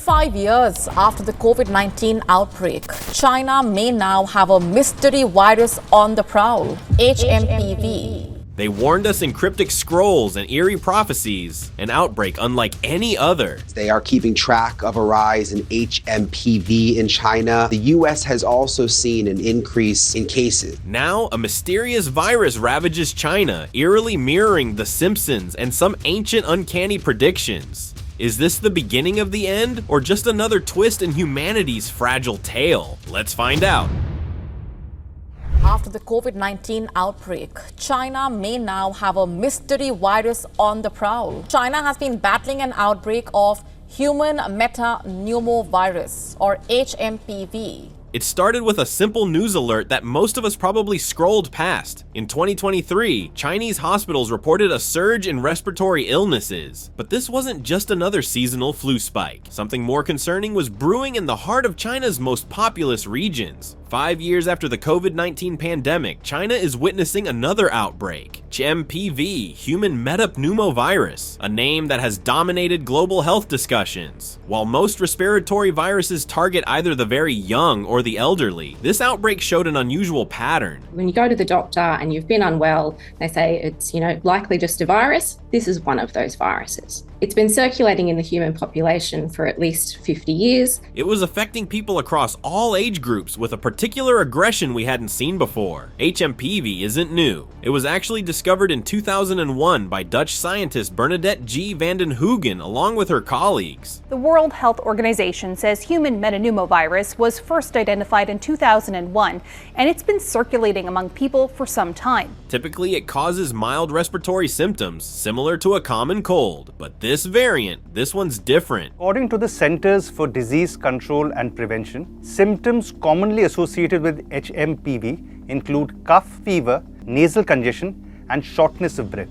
5 years after the COVID-19 outbreak, China may now have a mystery virus on the prowl, HMPV. They warned us in cryptic scrolls and eerie prophecies, an outbreak unlike any other. They are keeping track of a rise in HMPV in China. The US has also seen an increase in cases. Now, a mysterious virus ravages China, eerily mirroring The Simpsons and some ancient uncanny predictions. Is this the beginning of the end, or just another twist in humanity's fragile tale? Let's find out. After the COVID-19 outbreak, China may now have a mystery virus on the prowl. China has been battling an outbreak of human metapneumovirus, or HMPV. It started with a simple news alert that most of us probably scrolled past. In 2023, Chinese hospitals reported a surge in respiratory illnesses. But this wasn't just another seasonal flu spike. Something more concerning was brewing in the heart of China's most populous regions. 5 years after the COVID-19 pandemic, China is witnessing another outbreak, HMPV, human metapneumovirus, a name that has dominated global health discussions. While most respiratory viruses target either the very young or the elderly, this outbreak showed an unusual pattern. When you go to the doctor and you've been unwell, they say it's, likely just a virus. This is one of those viruses. It's been circulating in the human population for at least 50 years. It was affecting people across all age groups with a particular aggression we hadn't seen before. HMPV isn't new. It was actually discovered in 2001 by Dutch scientist Bernadette G. van den Hoogen along with her colleagues. The World Health Organization says human metapneumovirus was first identified in 2001, and it's been circulating among people for some time. Typically, it causes mild respiratory symptoms, similar to a common cold. But this variant, this one's different. According to the Centers for Disease Control and Prevention, symptoms commonly associated with HMPV include cough, fever, nasal congestion, and shortness of breath.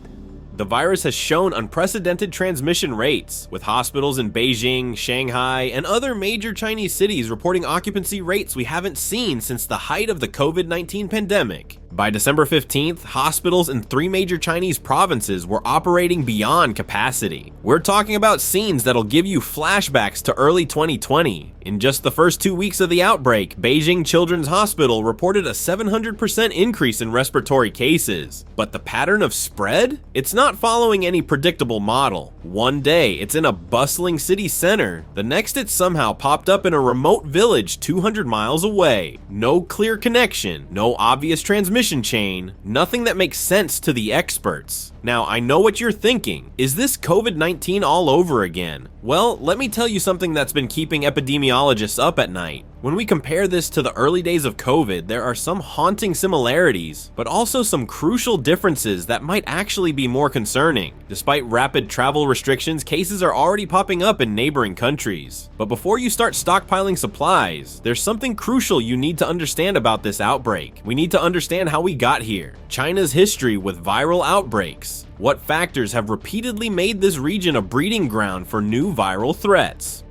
The virus has shown unprecedented transmission rates, with hospitals in Beijing, Shanghai, and other major Chinese cities reporting occupancy rates we haven't seen since the height of the COVID-19 pandemic. By December 15th, hospitals in 3 major Chinese provinces were operating beyond capacity. We're talking about scenes that'll give you flashbacks to early 2020. In just the first 2 weeks of the outbreak, Beijing Children's Hospital reported a 700% increase in respiratory cases. But the pattern of spread? It's not following any predictable model. One day, it's in a bustling city center. The next, it's somehow popped up in a remote village 200 miles away. No clear connection, no obvious transmission chain, nothing that makes sense to the experts. Now, I know what you're thinking. Is this COVID-19 all over again? Well, let me tell you something that's been keeping epidemiologists up at night. When we compare this to the early days of COVID, there are some haunting similarities, but also some crucial differences that might actually be more concerning. Despite rapid travel restrictions, cases are already popping up in neighboring countries. But before you start stockpiling supplies, there's something crucial you need to understand about this outbreak. We need to understand how we got here, China's history with viral outbreaks. What factors have repeatedly made this region a breeding ground for new viral threats?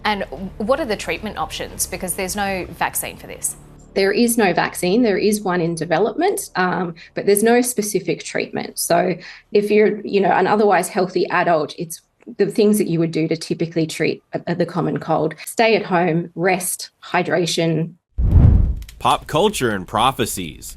And what are the treatment options? Because there's no vaccine for this. There is no vaccine. There is one in development, but there's no specific treatment. So if you're, an otherwise healthy adult, it's the things that you would do to typically treat the common cold. Stay at home, rest, hydration. Pop culture and prophecies.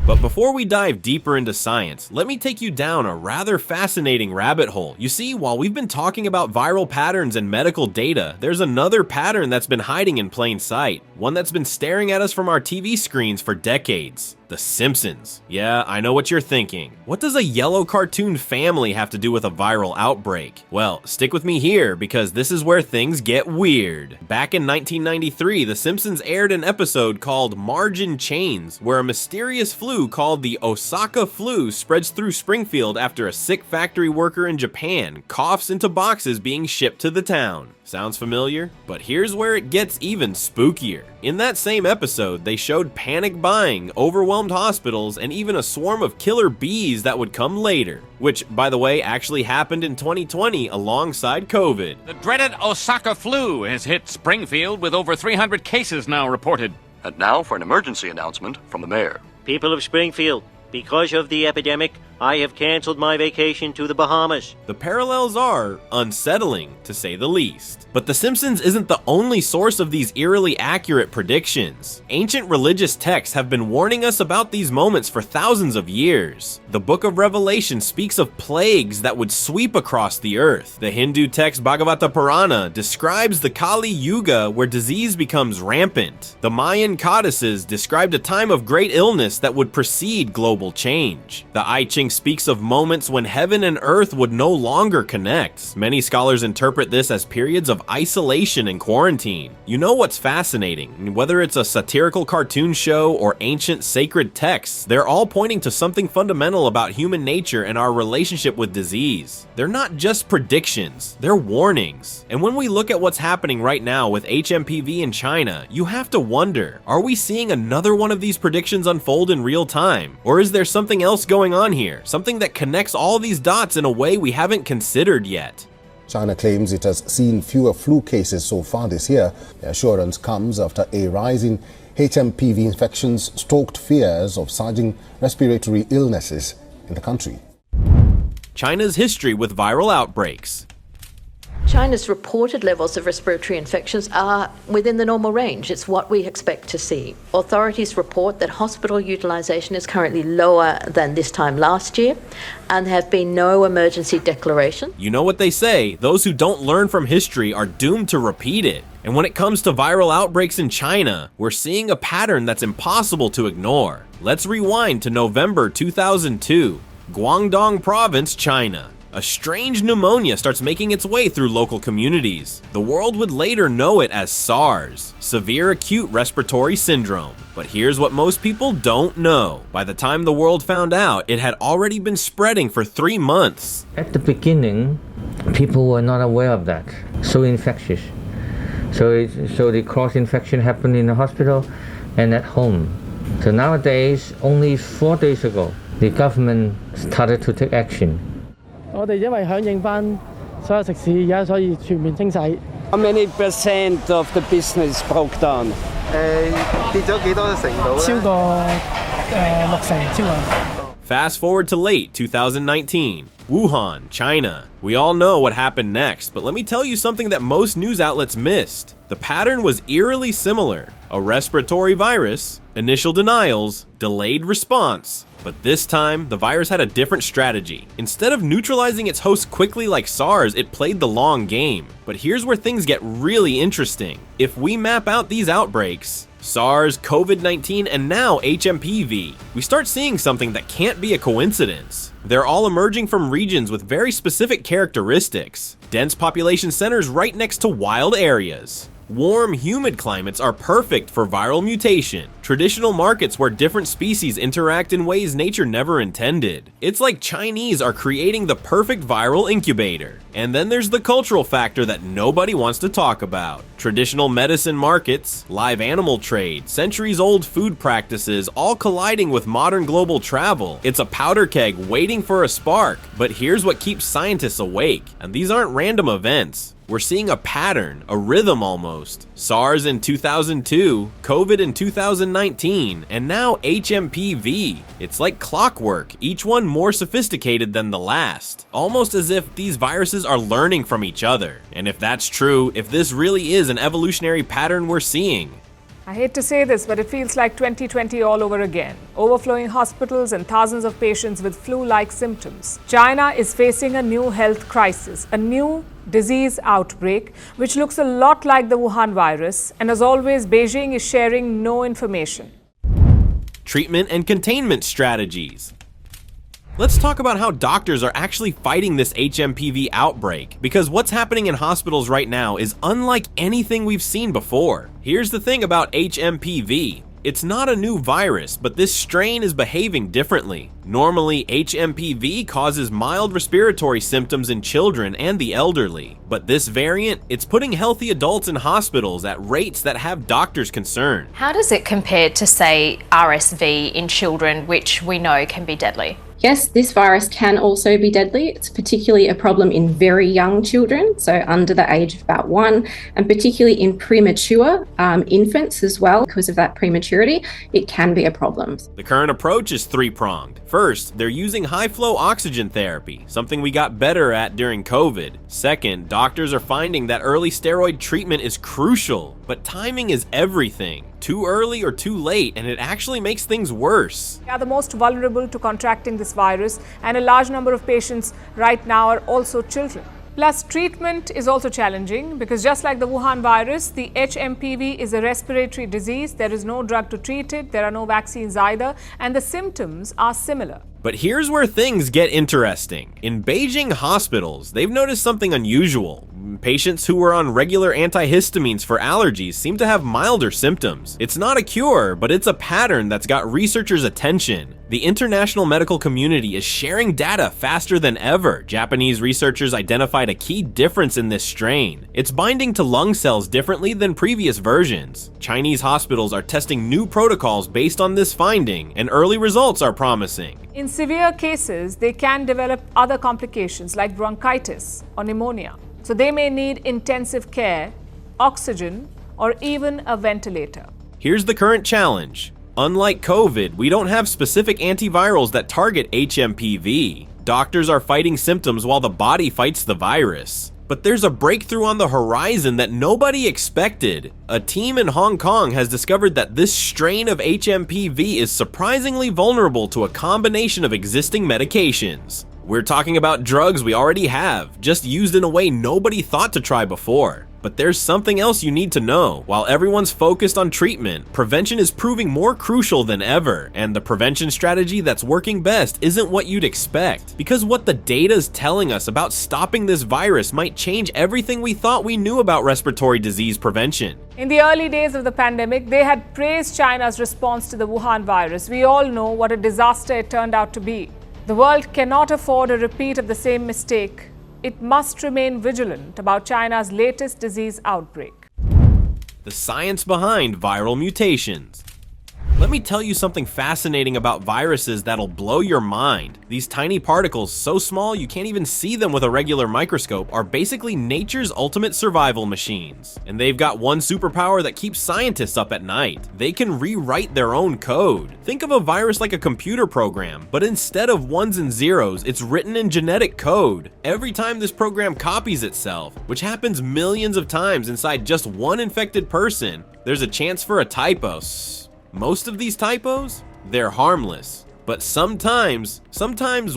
But before we dive deeper into science, let me take you down a rather fascinating rabbit hole. You see, while we've been talking about viral patterns and medical data, there's another pattern that's been hiding in plain sight, one that's been staring at us from our TV screens for decades. The Simpsons. Yeah, I know what you're thinking. What does a yellow cartoon family have to do with a viral outbreak? Well, stick with me here because this is where things get weird. Back in 1993, The Simpsons aired an episode called Margin Chains, where a mysterious flu called the Osaka flu spreads through Springfield after a sick factory worker in Japan coughs into boxes being shipped to the town. Sounds familiar? But here's where it gets even spookier. In that same episode, they showed panic buying, overwhelmed hospitals, and even a swarm of killer bees that would come later. Which, by the way, actually happened in 2020 alongside COVID. The dreaded Osaka flu has hit Springfield with over 300 cases now reported. And now for an emergency announcement from the mayor. People of Springfield, because of the epidemic, I have cancelled my vacation to the Bahamas. The parallels are unsettling, to say the least. But The Simpsons isn't the only source of these eerily accurate predictions. Ancient religious texts have been warning us about these moments for thousands of years. The Book of Revelation speaks of plagues that would sweep across the earth. The Hindu text Bhagavata Purana describes the Kali Yuga where disease becomes rampant. The Mayan codices described a time of great illness that would precede global change. The I Ching speaks of moments when heaven and earth would no longer connect. Many scholars interpret this as periods of isolation and quarantine. You know what's fascinating? Whether it's a satirical cartoon show or ancient sacred texts, they're all pointing to something fundamental about human nature and our relationship with disease. They're not just predictions, they're warnings. And when we look at what's happening right now with HMPV in China, you have to wonder, are we seeing another one of these predictions unfold in real time? Or is there something else going on here? Something that connects all these dots in a way we haven't considered yet? China claims it has seen fewer flu cases so far this year. The assurance comes after a rise in HMPV infections stoked fears of surging respiratory illnesses in the country. China's history with viral outbreaks. China's reported levels of respiratory infections are within the normal range. It's what we expect to see. Authorities report that hospital utilisation is currently lower than this time last year, and there have been no emergency declaration. You know what they say, those who don't learn from history are doomed to repeat it. And when it comes to viral outbreaks in China, we're seeing a pattern that's impossible to ignore. Let's rewind to November 2002, Guangdong Province, China. A strange pneumonia starts making its way through local communities. The world would later know it as SARS, Severe Acute Respiratory Syndrome. But here's what most people don't know. By the time the world found out, it had already been spreading for 3 months. At the beginning, people were not aware of that. So infectious. So the cross-infection happened in the hospital and at home. So nowadays, only 4 days ago, the government started to take action. 我哋因為響應返所有食肆而家，所以全面清洗。How many percent of the business broke down? 跌咗幾多成度咧？超過6成，超過。Fast forward to late 2019, Wuhan, China. We all know what happened next, but let me tell you something that most news outlets missed. The pattern was eerily similar. A respiratory virus, initial denials, delayed response. But this time, the virus had a different strategy. Instead of neutralizing its host quickly like SARS, it played the long game. But here's where things get really interesting. If we map out these outbreaks, SARS, COVID-19, and now HMPV, we start seeing something that can't be a coincidence. They're all emerging from regions with very specific characteristics. Dense population centers right next to wild areas. Warm, humid climates are perfect for viral mutation. Traditional markets where different species interact in ways nature never intended. It's like Chinese are creating the perfect viral incubator. And then there's the cultural factor that nobody wants to talk about. Traditional medicine markets, live animal trade, centuries-old food practices, all colliding with modern global travel. It's a powder keg waiting for a spark. But here's what keeps scientists awake, and these aren't random events. We're seeing a pattern, a rhythm almost. SARS in 2002, COVID in 2019, and now HMPV. It's like clockwork, each one more sophisticated than the last. Almost as if these viruses are learning from each other. And if that's true, if this really is an evolutionary pattern we're seeing, I hate to say this, but it feels like 2020 all over again. Overflowing hospitals and thousands of patients with flu-like symptoms. China is facing a new health crisis, a new disease outbreak, which looks a lot like the Wuhan virus. And as always, Beijing is sharing no information. Treatment and containment strategies. Let's talk about how doctors are actually fighting this HMPV outbreak, because what's happening in hospitals right now is unlike anything we've seen before. Here's the thing about HMPV. It's not a new virus, but this strain is behaving differently. Normally, HMPV causes mild respiratory symptoms in children and the elderly. But this variant, it's putting healthy adults in hospitals at rates that have doctors concerned. How does it compare to, say, RSV in children, which we know can be deadly? Yes, this virus can also be deadly. It's particularly a problem in very young children, so under the age of about 1, and particularly in premature infants as well. Because of that prematurity, it can be a problem. The current approach is three-pronged. First, First, they're using high-flow oxygen therapy, something we got better at during COVID. Second, doctors are finding that early steroid treatment is crucial, but timing is everything. Too early or too late, and it actually makes things worse. They are the most vulnerable to contracting this virus, and a large number of patients right now are also children. Plus, treatment is also challenging because just like the Wuhan virus, the HMPV is a respiratory disease. There is no drug to treat it, there are no vaccines either, and the symptoms are similar. But here's where things get interesting. In Beijing hospitals, they've noticed something unusual. Patients who were on regular antihistamines for allergies seem to have milder symptoms. It's not a cure, but it's a pattern that's got researchers' attention. The international medical community is sharing data faster than ever. Japanese researchers identified a key difference in this strain. It's binding to lung cells differently than previous versions. Chinese hospitals are testing new protocols based on this finding, and early results are promising. In severe cases, they can develop other complications like bronchitis or pneumonia. So they may need intensive care, oxygen, or even a ventilator. Here's the current challenge. Unlike COVID, we don't have specific antivirals that target HMPV. Doctors are fighting symptoms while the body fights the virus. But there's a breakthrough on the horizon that nobody expected. A team in Hong Kong has discovered that this strain of HMPV is surprisingly vulnerable to a combination of existing medications. We're talking about drugs we already have, just used in a way nobody thought to try before. But there's something else you need to know. While everyone's focused on treatment, prevention is proving more crucial than ever, and the prevention strategy that's working best isn't what you'd expect. Because what the data's telling us about stopping this virus might change everything we thought we knew about respiratory disease prevention. In the early days of the pandemic, they had praised China's response to the Wuhan virus. We all know what a disaster it turned out to be. The world cannot afford a repeat of the same mistake. It must remain vigilant about China's latest disease outbreak. The science behind viral mutations. Let me tell you something fascinating about viruses that'll blow your mind. These tiny particles, so small you can't even see them with a regular microscope, are basically nature's ultimate survival machines. And they've got one superpower that keeps scientists up at night. They can rewrite their own code. Think of a virus like a computer program, but instead of ones and zeros, it's written in genetic code. Every time this program copies itself, which happens millions of times inside just one infected person, there's a chance for a typo. Most of these typos, they're harmless. But sometimes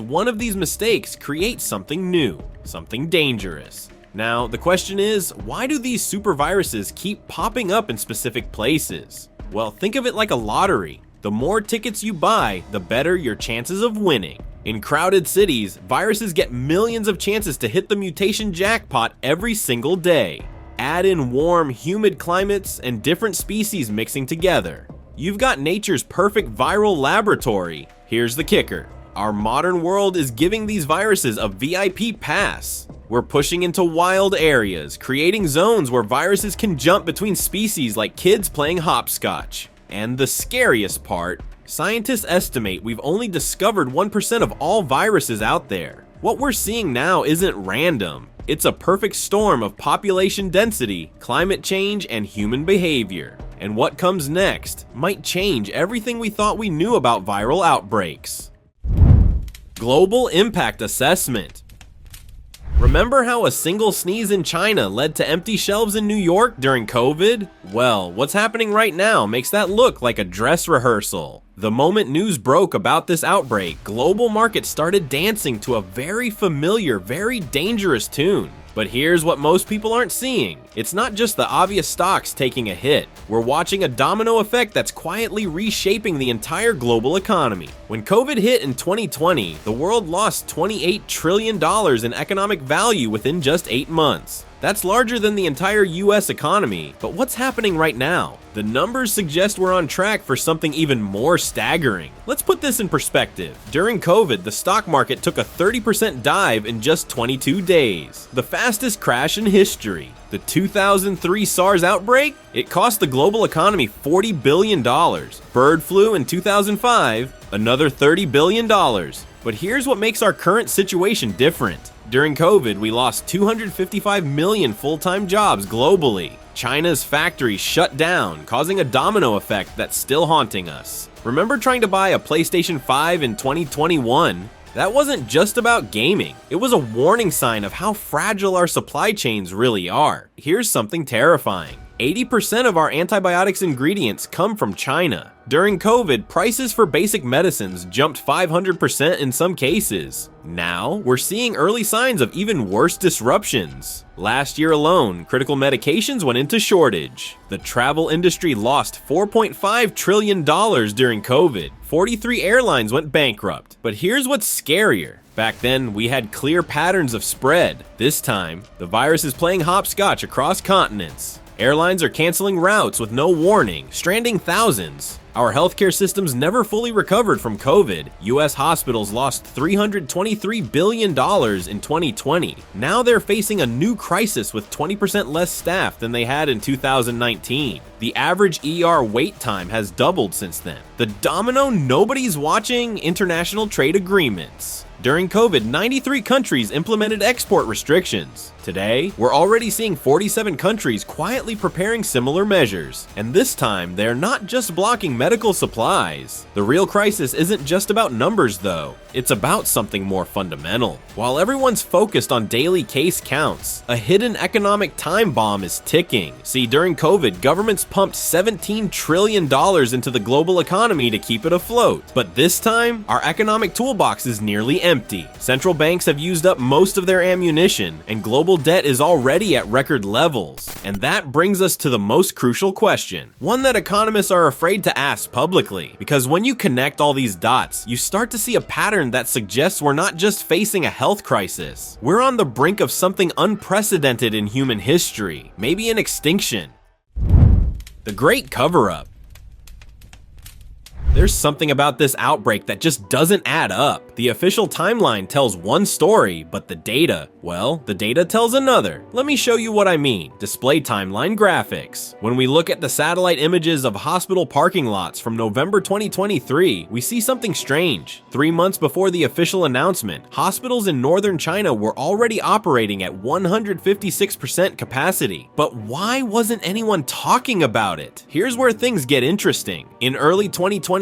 one of these mistakes creates something new, something dangerous. Now, the question is, why do these super viruses keep popping up in specific places? Well, think of it like a lottery. The more tickets you buy, the better your chances of winning. In crowded cities, viruses get millions of chances to hit the mutation jackpot every single day. Add in warm, humid climates and different species mixing together. You've got nature's perfect viral laboratory. Here's the kicker. Our modern world is giving these viruses a VIP pass. We're pushing into wild areas, creating zones where viruses can jump between species like kids playing hopscotch. And the scariest part, scientists estimate we've only discovered 1% of all viruses out there. What we're seeing now isn't random. It's a perfect storm of population density, climate change, and human behavior. And what comes next might change everything we thought we knew about viral outbreaks. Global impact assessment. Remember how a single sneeze in China led to empty shelves in New York during COVID? Well, what's happening right now makes that look like a dress rehearsal. The moment news broke about this outbreak, global markets started dancing to a very familiar, very dangerous tune. But here's what most people aren't seeing. It's not just the obvious stocks taking a hit. We're watching a domino effect that's quietly reshaping the entire global economy. When COVID hit in 2020, the world lost $28 trillion in economic value within just 8 months. That's larger than the entire US economy, but what's happening right now? The numbers suggest we're on track for something even more staggering. Let's put this in perspective. During COVID, the stock market took a 30% dive in just 22 days, the fastest crash in history. The 2003 SARS outbreak? It cost the global economy $40 billion. Bird flu in 2005, another $30 billion. But here's what makes our current situation different. During COVID, we lost 255 million full-time jobs globally. China's factories shut down, causing a domino effect that's still haunting us. Remember trying to buy a PlayStation 5 in 2021? That wasn't just about gaming. It was a warning sign of how fragile our supply chains really are. Here's something terrifying. 80% of our antibiotics ingredients come from China. During COVID, prices for basic medicines jumped 500% in some cases. Now, we're seeing early signs of even worse disruptions. Last year alone, critical medications went into shortage. The travel industry lost $4.5 trillion during COVID. 43 airlines went bankrupt. But here's what's scarier. Back then, we had clear patterns of spread. This time, the virus is playing hopscotch across continents. Airlines are canceling routes with no warning, stranding thousands. Our healthcare systems never fully recovered from COVID. US hospitals lost $323 billion in 2020. Now they're facing a new crisis with 20% less staff than they had in 2019. The average ER wait time has doubled since then. The domino nobody's watching: international trade agreements. During COVID, 93 countries implemented export restrictions. Today, we're already seeing 47 countries quietly preparing similar measures. And this time, they're not just blocking medical supplies. The real crisis isn't just about numbers, though. It's about something more fundamental. While everyone's focused on daily case counts, a hidden economic time bomb is ticking. See, during COVID, governments pumped $17 trillion into the global economy to keep it afloat. But this time, our economic toolbox is nearly empty. Central banks have used up most of their ammunition, and global debt is already at record levels. And that brings us to the most crucial question, one that economists are afraid to ask publicly, because when you connect all these dots, you start to see a pattern that suggests we're not just facing a health crisis. We're on the brink of something unprecedented in human history, maybe an extinction. The Great Cover-Up. There's something about this outbreak that just doesn't add up. The official timeline tells one story, but the data, well, the data tells another. Let me show you what I mean. Display timeline graphics. When we look at the satellite images of hospital parking lots from November 2023, we see something strange. 3 months before the official announcement, hospitals in northern China were already operating at 156% capacity. But why wasn't anyone talking about it? Here's where things get interesting. In early 2023,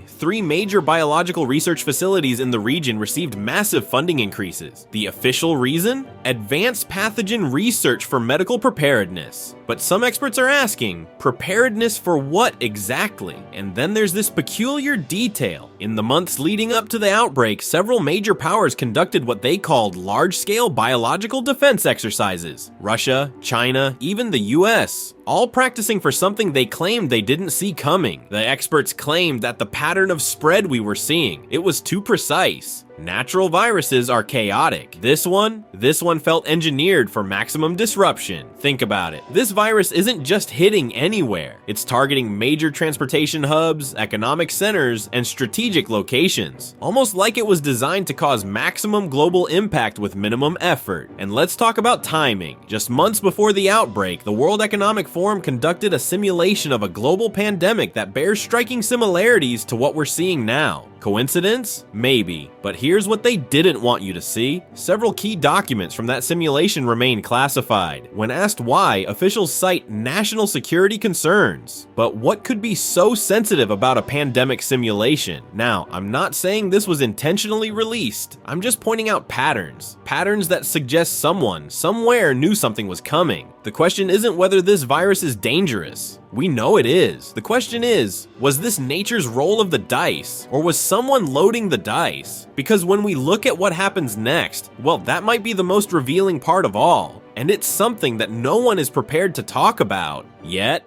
3 major biological research facilities in the region received massive funding increases. The official reason? Advanced pathogen research for medical preparedness. But some experts are asking, preparedness for what exactly? And then there's this peculiar detail. In the months leading up to the outbreak, several major powers conducted what they called large-scale biological defense exercises. Russia, China, even the US. All practicing for something they claimed they didn't see coming. The experts claimed that the pattern of spread we were seeing, it was too precise. Natural viruses are chaotic. This one felt engineered for maximum disruption. Think about it. This virus isn't just hitting anywhere. It's targeting major transportation hubs, economic centers, and strategic locations. Almost like it was designed to cause maximum global impact with minimum effort. And let's talk about timing. Just months before the outbreak, the World Economic Forum conducted a simulation of a global pandemic that bears striking similarities to what we're seeing now. Coincidence? Maybe. But here's what they didn't want you to see. Several key documents from that simulation remain classified. When asked why, officials cite national security concerns. But what could be so sensitive about a pandemic simulation? Now, I'm not saying this was intentionally released. I'm just pointing out patterns. Patterns that suggest someone, somewhere knew something was coming. The question isn't whether this virus is dangerous. We know it is. The question is, was this nature's roll of the dice? Or was someone loading the dice? Because when we look at what happens next, well, that might be the most revealing part of all. And it's something that no one is prepared to talk about yet.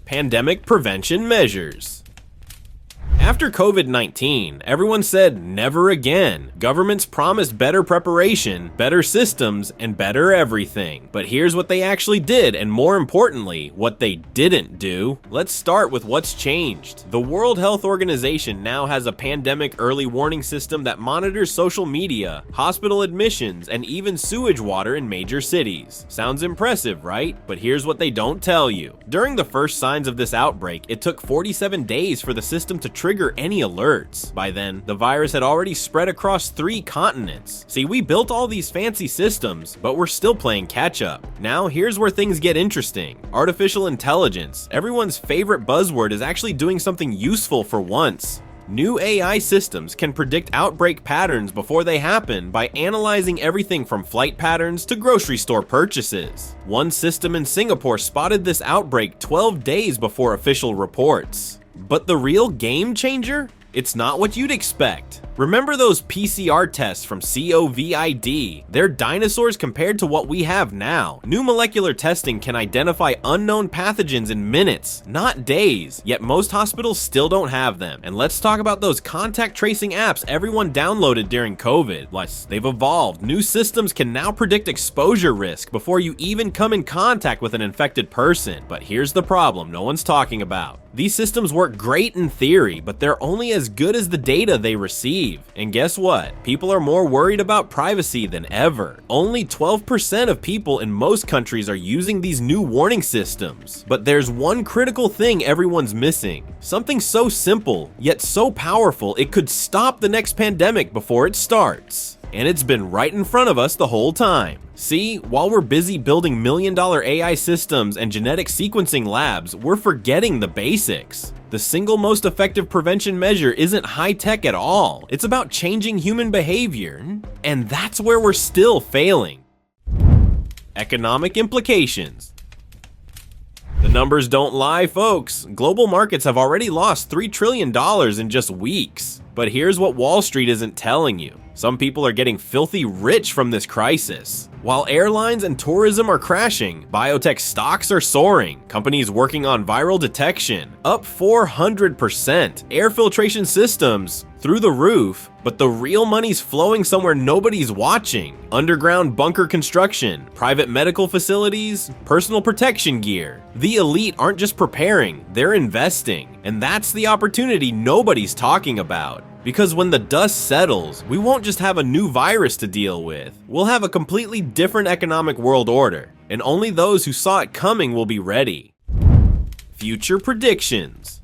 Pandemic prevention measures. After COVID-19, everyone said never again. Governments promised better preparation, better systems, and better everything. But here's what they actually did, and more importantly, what they didn't do. Let's start with what's changed. The World Health Organization now has a pandemic early warning system that monitors social media, hospital admissions, and even sewage water in major cities. Sounds impressive, right? But here's what they don't tell you. During the first signs of this outbreak, it took 47 days for the system to trigger trigger any alerts. By then, the virus had already spread across 3 continents. See, we built all these fancy systems, but we're still playing catch up. Now, here's where things get interesting. Artificial intelligence, everyone's favorite buzzword, is actually doing something useful for once. New AI systems can predict outbreak patterns before they happen by analyzing everything from flight patterns to grocery store purchases. One system in Singapore spotted this outbreak 12 days before official reports. But the real game changer? It's not what you'd expect. Remember those PCR tests from COVID? They're dinosaurs compared to what we have now. New molecular testing can identify unknown pathogens in minutes, not days, yet most hospitals still don't have them. And let's talk about those contact tracing apps everyone downloaded during COVID. Plus, they've evolved. New systems can now predict exposure risk before you even come in contact with an infected person. But here's the problem no one's talking about. These systems work great in theory, but they're only as good as the data they receive. And guess what? People are more worried about privacy than ever. Only 12% of people in most countries are using these new warning systems. But there's one critical thing everyone's missing. Something so simple, yet so powerful, it could stop the next pandemic before it starts. And it's been right in front of us the whole time. See, while we're busy building million-dollar AI systems and genetic sequencing labs, we're forgetting the basics. The single most effective prevention measure isn't high-tech at all. It's about changing human behavior, and that's where we're still failing. Economic implications. The numbers don't lie, folks. Global markets have already lost $3 trillion in just weeks. But here's what Wall Street isn't telling you. Some people are getting filthy rich from this crisis. While airlines and tourism are crashing, biotech stocks are soaring, companies working on viral detection up 400%, air filtration systems through the roof, but the real money's flowing somewhere nobody's watching. Underground bunker construction, private medical facilities, personal protection gear. The elite aren't just preparing, they're investing. And that's the opportunity nobody's talking about. Because when the dust settles, we won't just have a new virus to deal with. We'll have a completely different economic world order, and only those who saw it coming will be ready. Future predictions.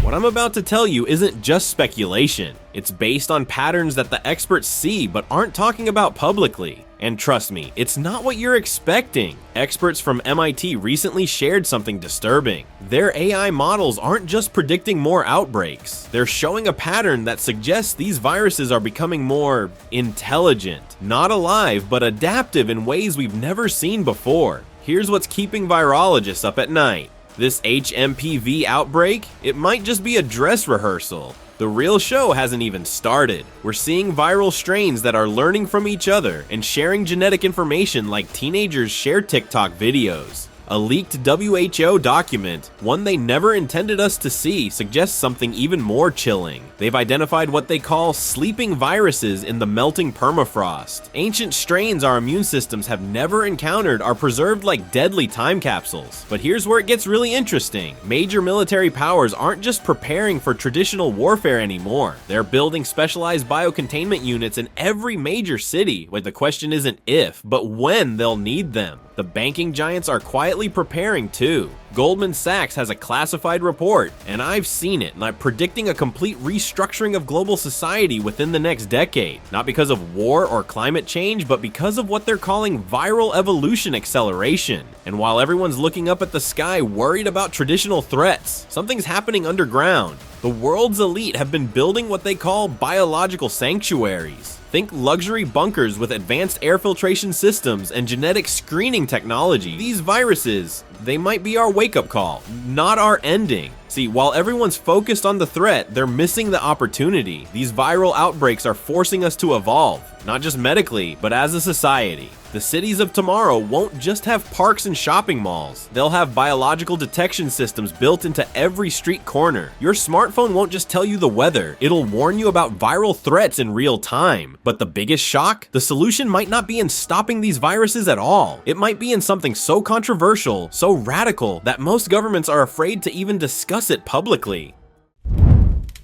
What I'm about to tell you isn't just speculation. It's based on patterns that the experts see but aren't talking about publicly. And trust me, it's not what you're expecting. Experts from MIT recently shared something disturbing. Their AI models aren't just predicting more outbreaks. They're showing a pattern that suggests these viruses are becoming more intelligent. Not alive, but adaptive in ways we've never seen before. Here's what's keeping virologists up at night. This HMPV outbreak, it might just be a dress rehearsal. The real show hasn't even started. We're seeing viral strains that are learning from each other and sharing genetic information like teenagers share TikTok videos. A leaked WHO document, one they never intended us to see, suggests something even more chilling. They've identified what they call sleeping viruses in the melting permafrost. Ancient strains our immune systems have never encountered are preserved like deadly time capsules. But here's where it gets really interesting. Major military powers aren't just preparing for traditional warfare anymore. They're building specialized biocontainment units in every major city. Like, the question isn't if, but when they'll need them. The banking giants are quietly preparing too. Goldman Sachs has a classified report, and I've seen it, like predicting a complete restructuring of global society within the next decade. Not because of war or climate change, but because of what they're calling viral evolution acceleration. And while everyone's looking up at the sky worried about traditional threats, something's happening underground. The world's elite have been building what they call biological sanctuaries. Think luxury bunkers with advanced air filtration systems and genetic screening technology. These viruses, they might be our wake-up call, not our ending. See, while everyone's focused on the threat, they're missing the opportunity. These viral outbreaks are forcing us to evolve, not just medically, but as a society. The cities of tomorrow won't just have parks and shopping malls. They'll have biological detection systems built into every street corner. Your smartphone won't just tell you the weather, it'll warn you about viral threats in real time. But the biggest shock? The solution might not be in stopping these viruses at all. It might be in something so controversial, so radical, that most governments are afraid to even discuss it publicly.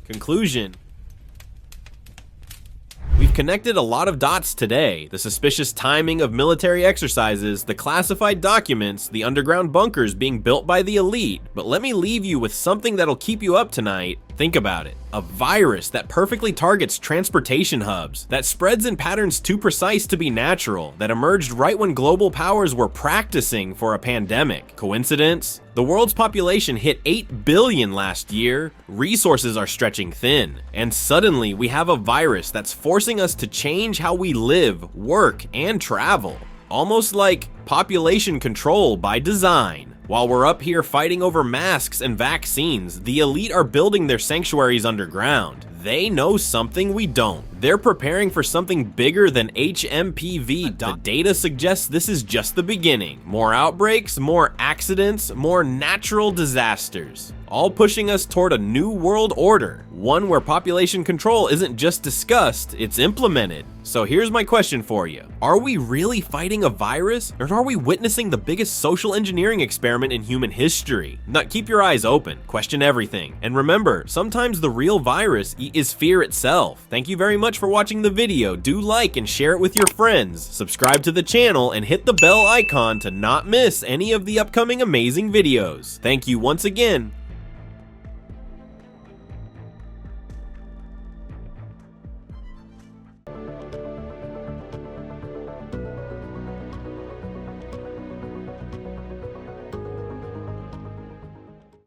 Conclusion. We've connected a lot of dots today. The suspicious timing of military exercises, the classified documents, the underground bunkers being built by the elite. But let me leave you with something that'll keep you up tonight. Think about it. A virus that perfectly targets transportation hubs, that spreads in patterns too precise to be natural, that emerged right when global powers were practicing for a pandemic. Coincidence? The world's population hit 8 billion last year, resources are stretching thin, and suddenly we have a virus that's forcing us to change how we live, work, and travel. Almost like population control by design. While we're up here fighting over masks and vaccines, the elite are building their sanctuaries underground. They know something we don't. They're preparing for something bigger than HMPV. The data suggests this is just the beginning. More outbreaks, more accidents, more natural disasters. All pushing us toward a new world order. One where population control isn't just discussed, it's implemented. So here's my question for you. Are we really fighting a virus, or are we witnessing the biggest social engineering experiment in human history? Now keep your eyes open, question everything, and remember, sometimes the real virus is fear itself. Thank you very much for watching the video. Do like and share it with your friends. Subscribe to the channel and hit the bell icon to not miss any of the upcoming amazing videos. Thank you once again,